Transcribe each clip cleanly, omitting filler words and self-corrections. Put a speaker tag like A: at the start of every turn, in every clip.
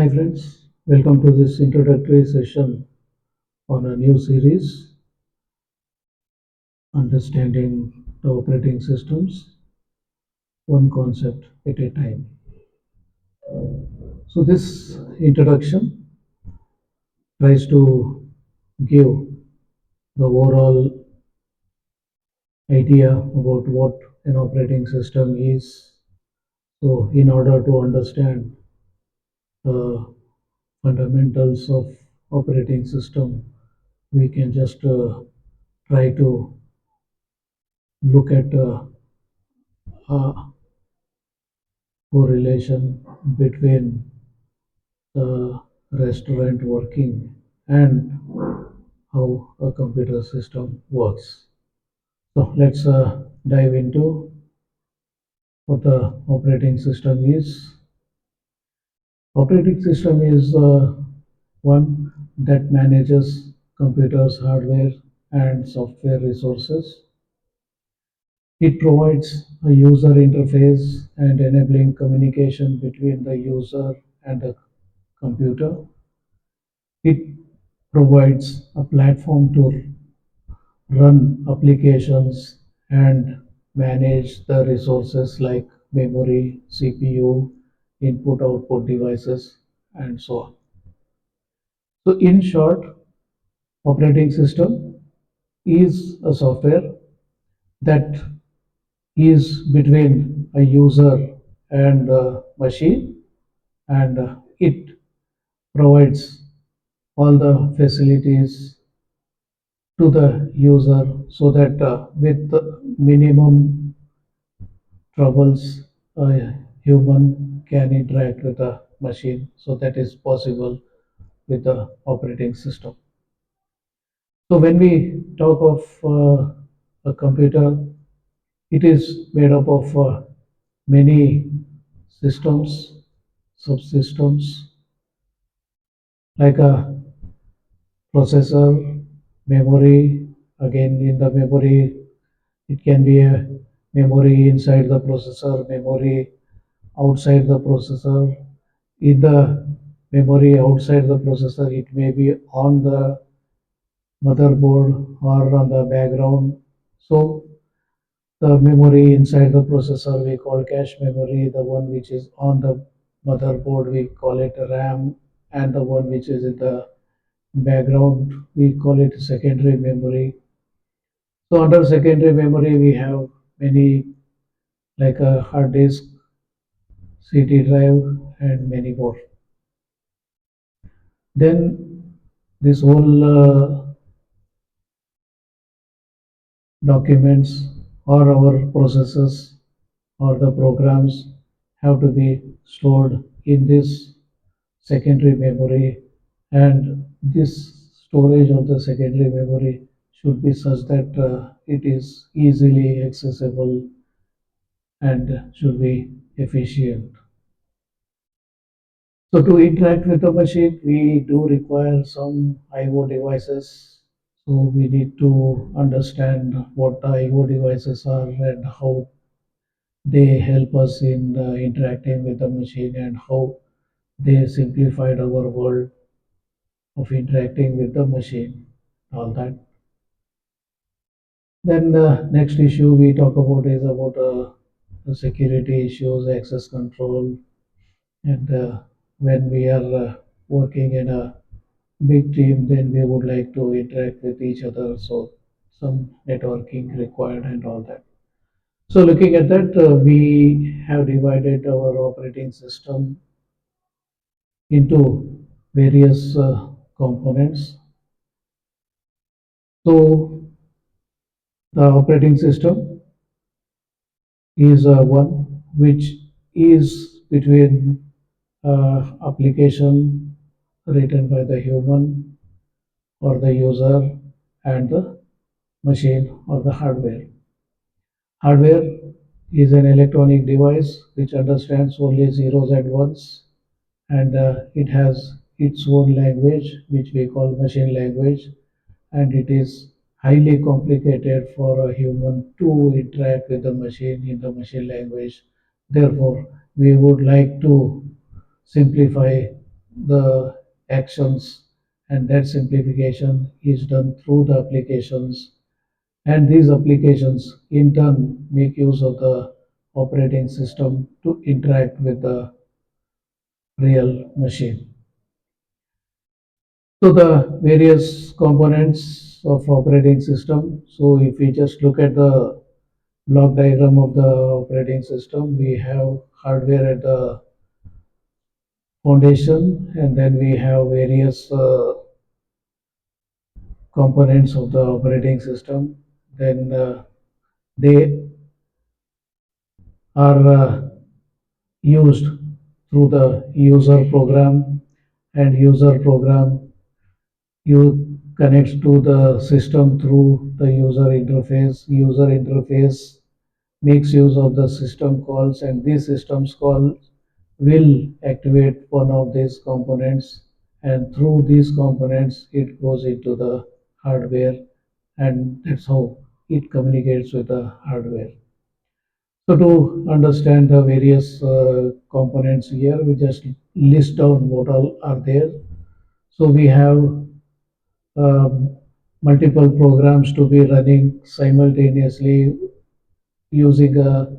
A: Hi friends, welcome to this introductory session on a new series, Understanding the Operating Systems, One Concept at a Time. So this introduction tries to give the overall idea about what an operating system is. So in order to understand the fundamentals of operating system, we can just try to look at a correlation between the restaurant working and how a computer system works. So let's dive into what the operating system is. Operating system is one that manages computers, hardware, and software resources. It provides a user interface and enabling communication between the user and the computer. It provides a platform to run applications and manage the resources like memory, CPU, input output devices, and so on. So, in short, operating system is a software that is between a user and a machine, and it provides all the facilities to the user so that with minimum troubles a human can interact with a machine, so that is possible with the operating system. So when we talk of a computer, it is made up of many systems, subsystems, like a processor, memory. Again, in the memory, it can be a memory inside the processor, memory outside the processor. In the memory outside the processor, it may be on the motherboard or on the background. So the memory inside the processor we call cache memory, the one which is on the motherboard we call it RAM, and the one which is in the background we call it secondary memory. So under secondary memory we have many, like a hard disk, CD drive, and many more. Then this whole documents or our processes or the programs have to be stored in this secondary memory, and this storage of the secondary memory should be such that it is easily accessible and should be efficient. So to interact with the machine, we do require some I/O devices. So we need to understand what the I/O devices are and how they help us in interacting with the machine and how they simplified our world of interacting with the machine. All that. Then the next issue we talk about is about the security issues, access control, and when we are working in a big team, then we would like to interact with each other. So some networking required and all that. So looking at that, we have divided our operating system into various components. So the operating system is one which is between application written by the human or the user and the machine or the hardware. Hardware is an electronic device which understands only zeros and ones, and it has its own language which we call machine language, and it is highly complicated for a human to interact with the machine in the machine language. Therefore, we would like to simplify the actions, and that simplification is done through the applications, and these applications in turn make use of the operating system to interact with the real machine. So the various components of operating system. So if we just look at the block diagram of the operating system, we have hardware at the foundation, and then we have various components of the operating system. Then they are used through the user program, and user program you connects to the system through the user interface. User interface makes use of the system calls, and these systems calls will activate one of these components, and through these components it goes into the hardware, and that's how it communicates with the hardware. So to understand the various components here, we just list down what all are there. So we have um, multiple programs to be running simultaneously using a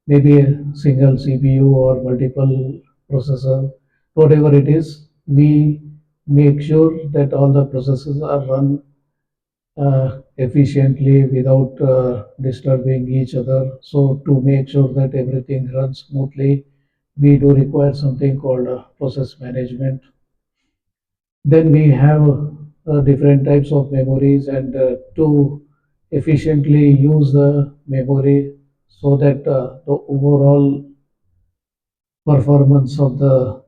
A: maybe a single CPU or multiple processor, whatever it is. We make sure that all the processes are run efficiently without disturbing each other. So to make sure that everything runs smoothly, we do require something called process management. Then we have different types of memories, and to efficiently use the memory so that the overall performance of the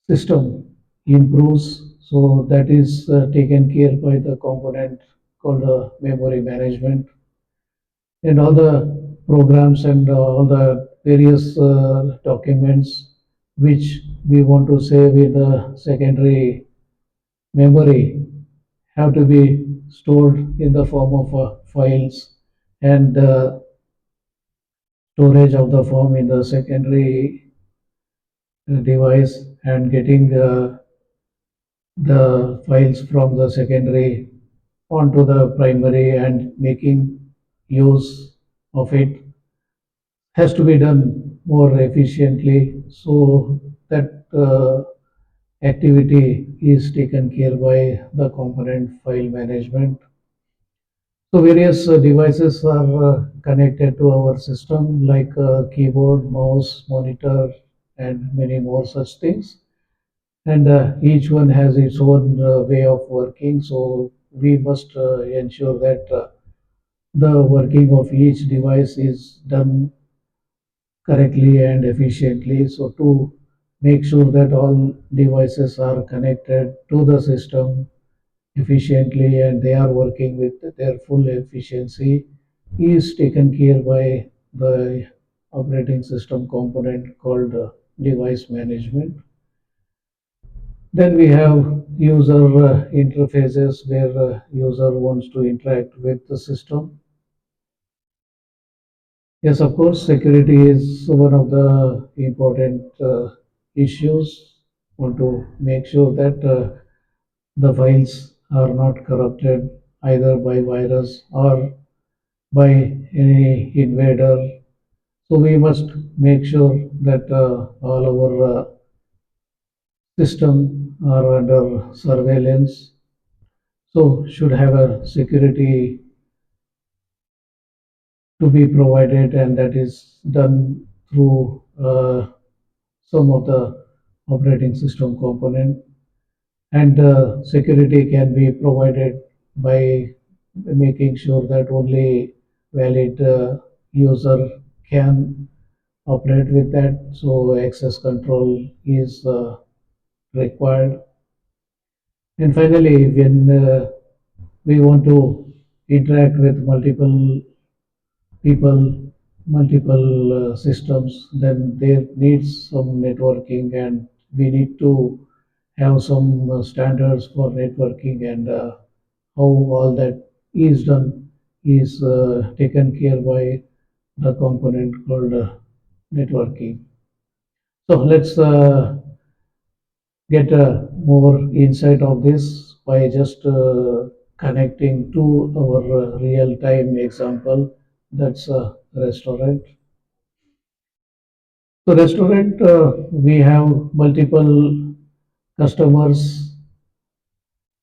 A: system improves. So that is taken care by the component called memory management, and all the programs and all the various documents which we want to save in the secondary memory have to be stored in the form of files, and storage of the form in the secondary device, and getting the files from the secondary onto the primary and making use of it has to be done more efficiently, so that activity is taken care by the component file management. So various devices are connected to our system, like keyboard, mouse, monitor, and many more such things. And each one has its own way of working. So we must ensure that the working of each device is done correctly and efficiently. So to make sure that all devices are connected to the system efficiently and they are working with their full efficiency is taken care by the operating system component called device management. Then we have user interfaces where user wants to interact with the system. Yes, of course, security is one of the important issues. Want to make sure that the files are not corrupted either by virus or by any invader. So we must make sure that all our system are under surveillance. So should have a security to be provided, and that is done through some of the operating system component. And security can be provided by making sure that only valid user can operate with that. So access control is required. And finally, when we want to interact with multiple people, multiple systems, then there needs some networking, and we need to have some standards for networking, and how all that is done is taken care by the component called networking. So let's get more insight of this by just connecting to our real-time example. That's a restaurant. So restaurant, we have multiple customers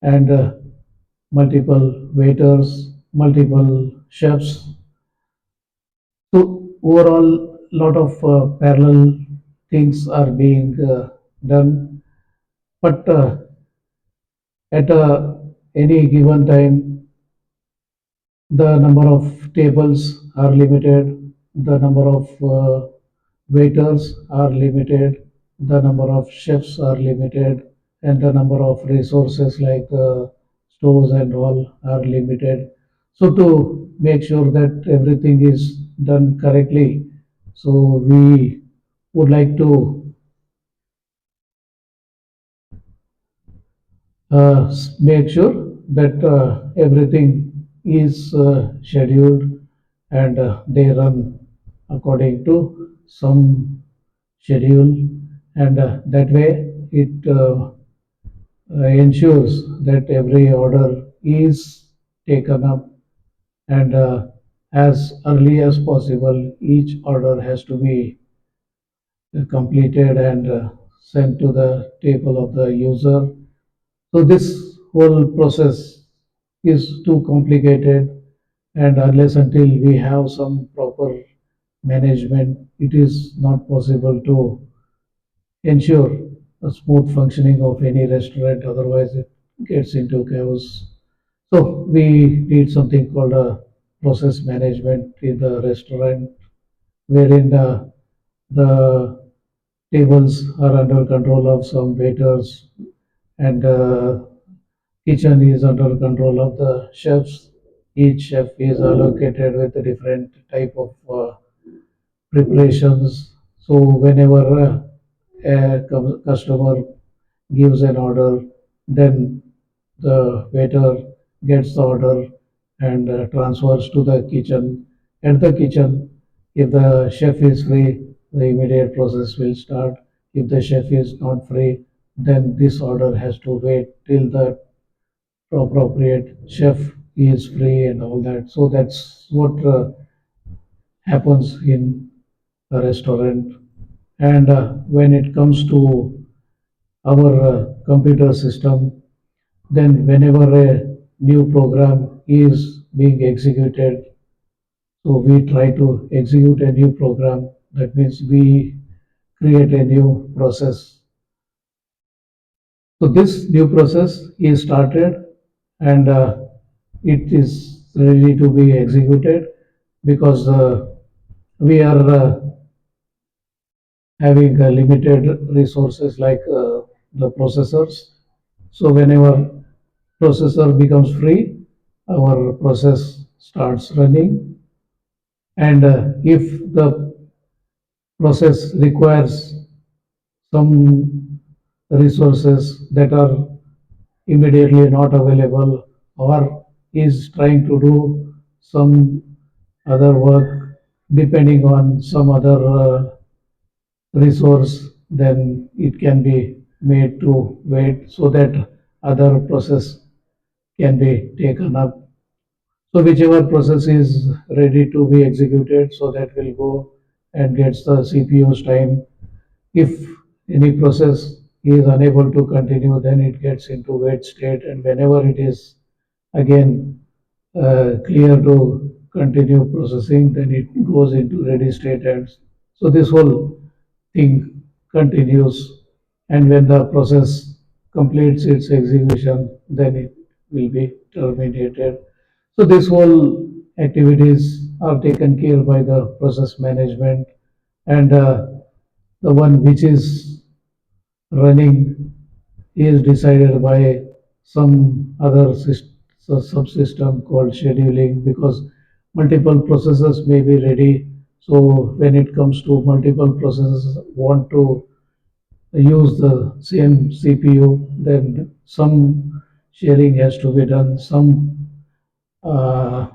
A: and multiple waiters, multiple chefs. So overall, lot of parallel things are being done, but at any given time, the number of tables are limited, the number of waiters are limited, the number of chefs are limited, and the number of resources like stores and all are limited. So to make sure that everything is done correctly, so we would like to make sure that everything is scheduled and they run according to some schedule, and that way it ensures that every order is taken up, and as early as possible each order has to be completed and sent to the table of the user. So this whole process is too complicated, and unless until we have some proper management, it is not possible to ensure a smooth functioning of any restaurant. Otherwise, it gets into chaos. So we need something called a process management in the restaurant, wherein the tables are under control of some waiters, and kitchen is under control of the chefs. Each chef is allocated with a different type of preparations. So whenever a customer gives an order, then the waiter gets the order and transfers to the kitchen. At the kitchen, if the chef is free, the immediate process will start. If the chef is not free, then this order has to wait till the appropriate chef is free and all that. So that's what happens in a restaurant. And when it comes to our computer system, then whenever a new program is being executed, so we try to execute a new program. That means we create a new process. So this new process is started, and it is ready to be executed because we are having limited resources like the processors. So whenever processor becomes free, our process starts running. And if the process requires some resources that are immediately not available, or is trying to do some other work depending on some other resource, then it can be made to wait so that other process can be taken up. So whichever process is ready to be executed, so that will go and gets the CPU's time. If any process is unable to continue, then it gets into wait state, and whenever it is again clear to continue processing, then it goes into ready state, and so this whole thing continues. And when the process completes its execution, then it will be terminated. So this whole activities are taken care by the process management, and the one which is running is decided by some other subsystem called scheduling, because multiple processes may be ready. So when it comes to multiple processes want to use the same CPU, then some sharing has to be done, some uh,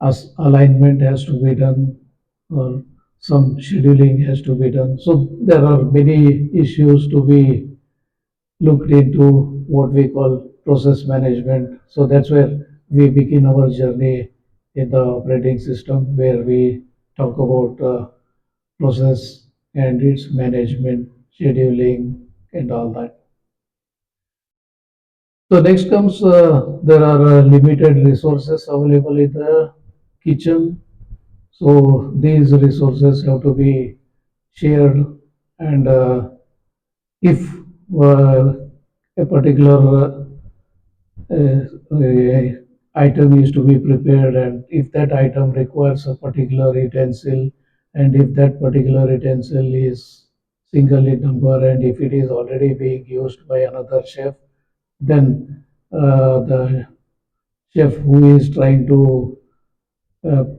A: as alignment has to be done, or some scheduling has to be done. So there are many issues to be looked into what we call process management. So that's where we begin our journey in the operating system, where we talk about process and its management, scheduling, and all that. So next comes there are limited resources available in the kitchen. So these resources have to be shared, and if uh, a particular item is to be prepared, and if that item requires a particular utensil, and if that particular utensil is single in number, and if it is already being used by another chef, then the chef who is trying to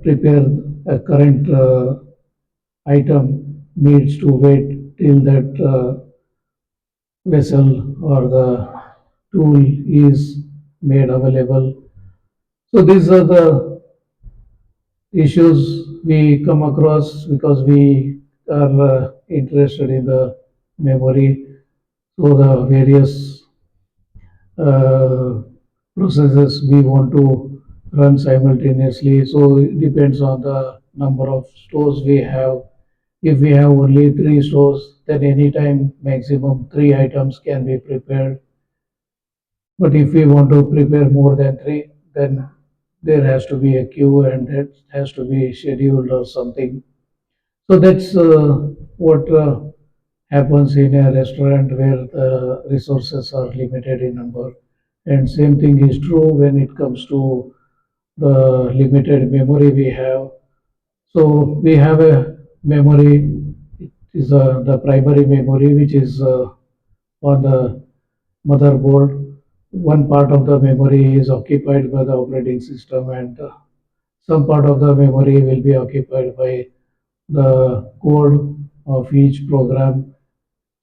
A: prepare a current item needs to wait till that vessel or the tool is made available. So these are the issues we come across because we are interested in the memory. So the various uh, processes we want to run simultaneously. So it depends on the number of stores we have. If we have only three stores, then anytime maximum three items can be prepared. But if we want to prepare more than three, then there has to be a queue and it has to be scheduled or something. So that's what happens in a restaurant where the resources are limited in number. And same thing is true when it comes to the limited memory we have. So we have a memory, it is the primary memory, which is on the motherboard. One part of the memory is occupied by the operating system, and some part of the memory will be occupied by the code of each program.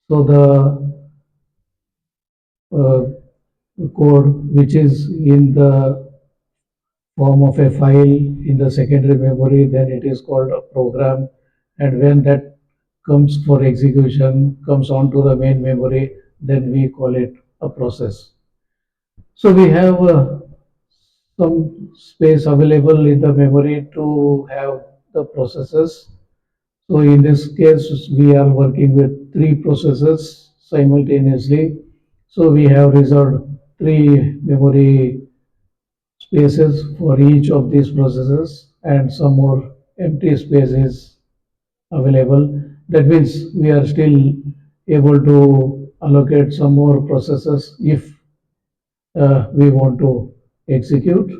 A: So the uh, code which is in the form of a file in the secondary memory, then it is called a program. And when that comes for execution, comes onto the main memory, then we call it a process. So we have some space available in the memory to have the processes. So in this case, we are working with three processes simultaneously. So we have reserved three memory spaces for each of these processes and some more empty spaces available. That means we are still able to allocate some more processes if we want to execute.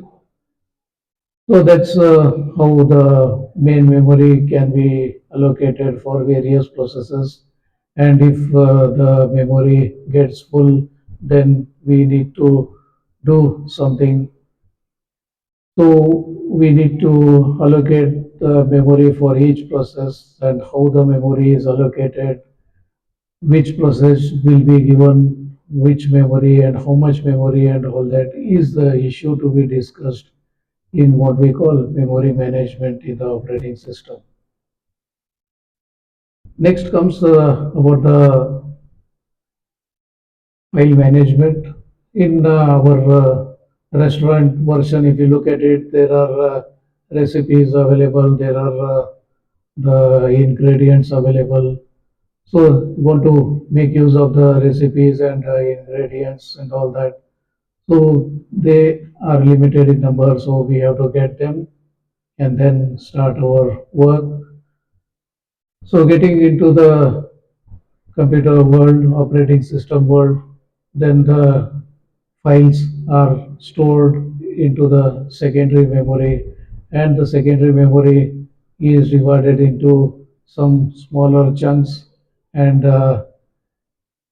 A: So that's how the main memory can be allocated for various processes. And if the memory gets full, then we need to do something. So we need to allocate the memory for each process, and how the memory is allocated, which process will be given which memory and how much memory and all that is the issue to be discussed in what we call memory management in the operating system. Next comes about the file management. In our restaurant version, if you look at it, there are recipes available, there are the ingredients available. So you want to make use of the recipes and ingredients and all that. So they are limited in number, so we have to get them and then start our work. So getting into the computer world, operating system world, then the files are stored into the secondary memory, and the secondary memory is divided into some smaller chunks, and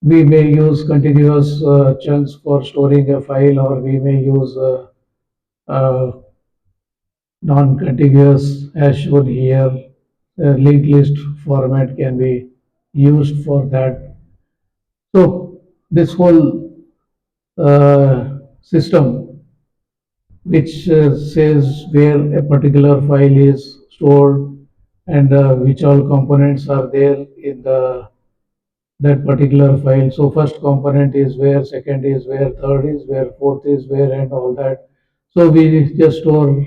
A: we may use continuous chunks for storing a file, or we may use uh, non-contiguous as shown here. Linked list format can be used for that. So this whole system which says where a particular file is stored and which all components are there in the that particular file. So first component is where, second is where, third is where, fourth is where, and all that. So we just store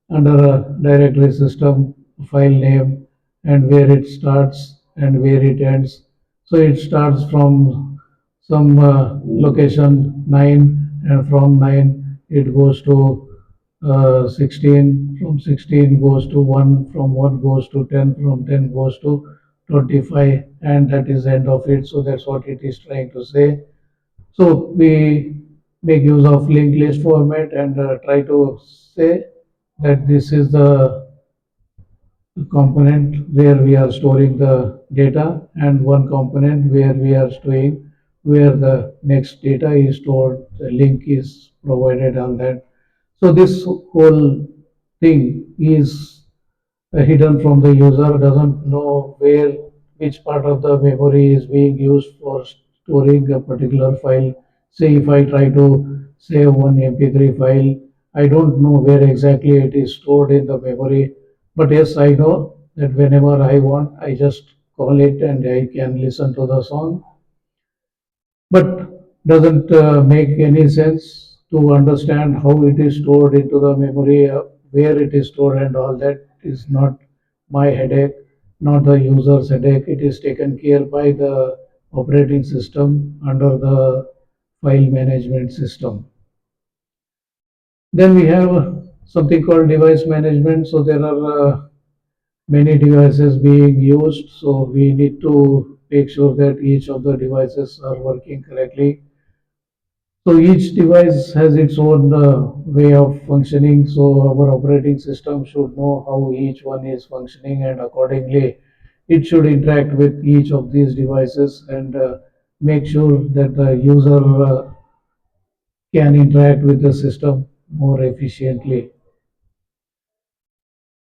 A: under a directory system file name and where it starts and where it ends. So it starts from some location 9, and from 9 it goes to 16, from 16 goes to 1, from 1 goes to 10, from 10 goes to 25, and that is the end of it. So that's what it is trying to say. So we make use of linked list format and try to say that this is the component where we are storing the data, and one component where we are storing where the next data is stored. The link is provided on that. So this whole thing is hidden from the user, doesn't know where, which part of the memory is being used for storing a particular file. Say if I try to save one mp3 file, I don't know where exactly it is stored in the memory, but yes, I know that whenever I want, I just call it and I can listen to the song. But doesn't make any sense to understand how it is stored into the memory, where it is stored, and all that is not my headache, not the user's headache. It is taken care by the operating system under the file management system. Then we have something called device management. So there are many devices being used. So we need to make sure that each of the devices are working correctly. So each device has its own way of functioning. So our operating system should know how each one is functioning, and accordingly, it should interact with each of these devices and make sure that the user can interact with the system more efficiently.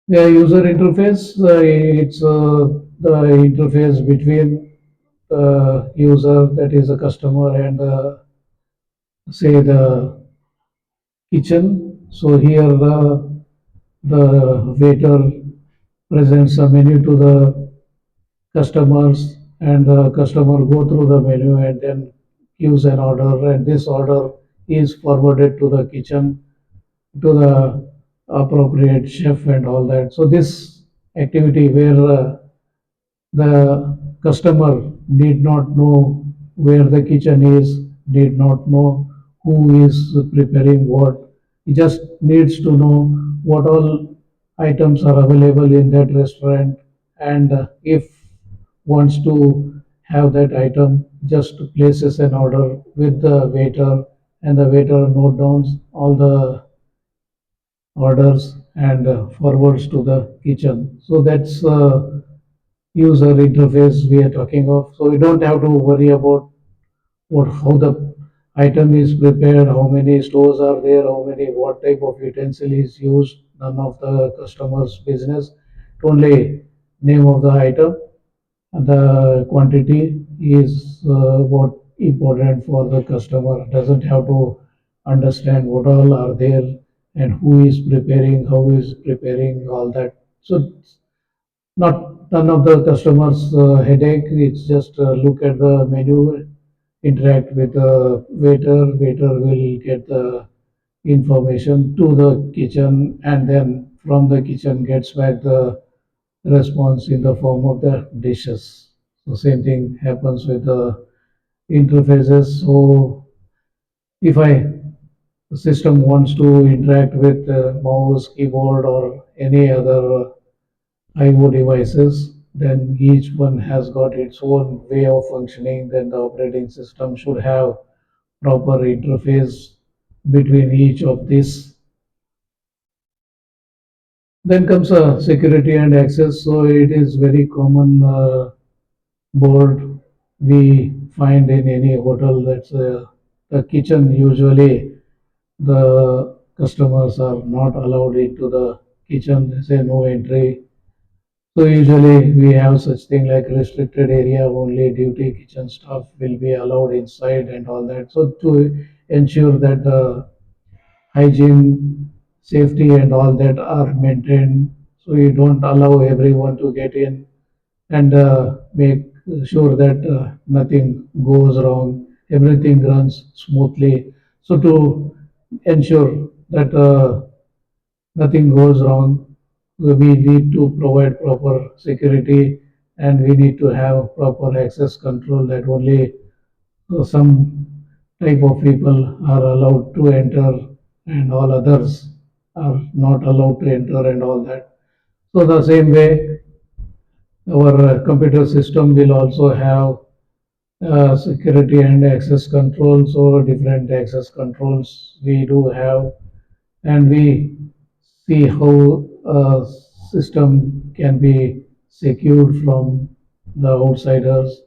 A: The user interface, it's the interface between the user, that is a customer, and say the kitchen. So here the waiter presents a menu to the customers, and the customer go through the menu and then gives an order, and this order is forwarded to the kitchen, to the appropriate chef and all that. So this activity where the customer did not know where the kitchen is, did not know who is preparing what. He just needs to know what all items are available in that restaurant, and if wants to have that item, just places an order with the waiter, and the waiter note down all the orders and forwards to the kitchen. So that's user interface we are talking of. So we don't have to worry about what, how the item is prepared, how many stores are there, how many, what type of utensil is used. None of the customer's business. Only name of the item and the quantity is what important for the customer. Doesn't have to understand what all are there and who is preparing, how is preparing, all that. So not none of the customers headache. It's just look at the menu, interact with the waiter. Waiter will get the information to the kitchen, and then from the kitchen gets back the response in the form of the dishes. So same thing happens with the interfaces. So if the system wants to interact with mouse, keyboard, or any other IO devices, then each one has got its own way of functioning. Then the operating system should have proper interface between each of these. Then comes security and access. So it is very common board we find in any hotel. That's the kitchen. Usually the customers are not allowed into the kitchen. They say no entry. So usually we have such thing like restricted area, only duty kitchen staff will be allowed inside and all that. So to ensure that the hygiene, safety and all that are maintained, so you don't allow everyone to get in and make sure that nothing goes wrong, everything runs smoothly. So to ensure that nothing goes wrong, we need to provide proper security and we need to have proper access control that only some type of people are allowed to enter and all others are not allowed to enter and all that. So the same way, our computer system will also have security and access controls or different access controls we do have, and we see how a system can be secured from the outsiders,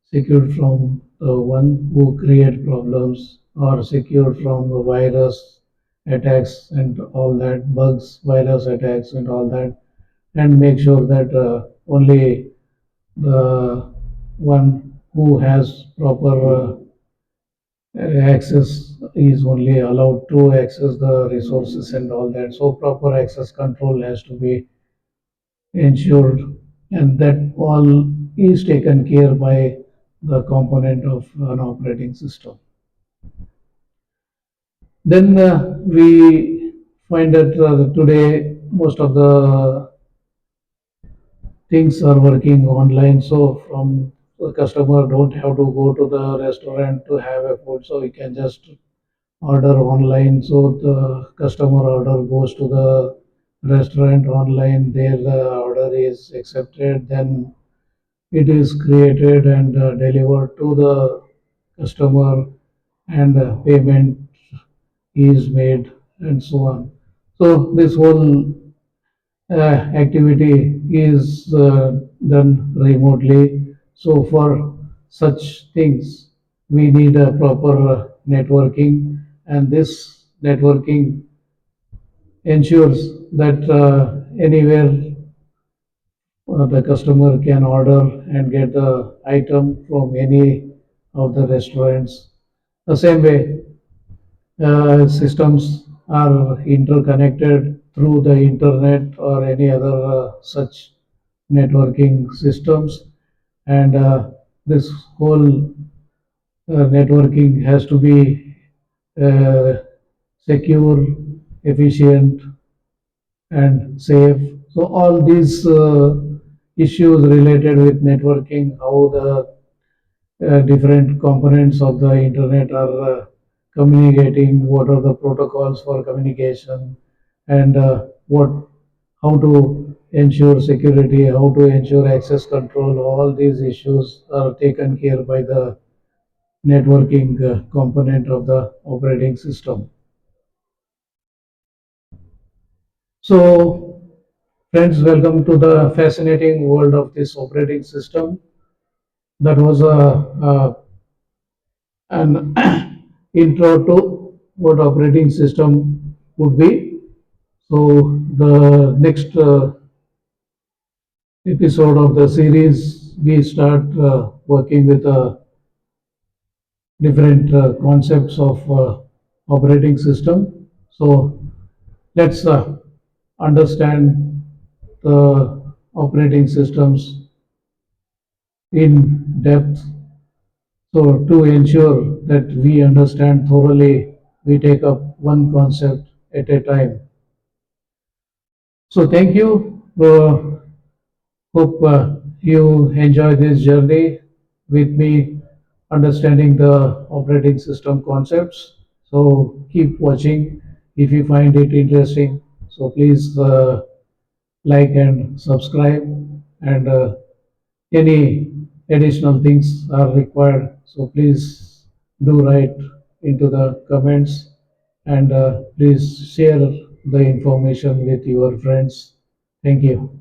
A: secured from the one who create problems, or secured from the virus attacks and all that, bugs, virus attacks and all that, and make sure that only the one who has proper access is only allowed to access the resources and all that. So proper access control has to be ensured, and that all is taken care by the component of an operating system. Then we find that today most of the things are working online. So from the customer don't have to go to the restaurant to have a food, so he can just order online. So the customer order goes to the restaurant online. There the order is accepted. Then it is created and delivered to the customer, and payment is made, and so on. So this whole activity is done remotely. So for such things, we need a proper networking, and this networking ensures that anywhere the customer can order and get the item from any of the restaurants. The same way, systems are interconnected through the internet or any other such networking systems, and this whole networking has to be uh, secure, efficient, and safe. So all these issues related with networking, how the different components of the internet are communicating, what are the protocols for communication, and what how to ensure security, how to ensure access control. All these issues are taken care by the networking component of the operating system. So, friends, welcome to the fascinating world of this operating system. That was an intro to what operating system would be. So, the next episode of the series, we start working with different concepts of operating system. So, let's understand the operating systems in depth. So to ensure that we understand thoroughly, we take up one concept at a time. So thank you. Hope you enjoy this journey with me understanding the operating system concepts. So keep watching if you find it interesting. So please like and subscribe, and any additional things are required, so please do write into the comments, and please share the information with your friends. Thank you.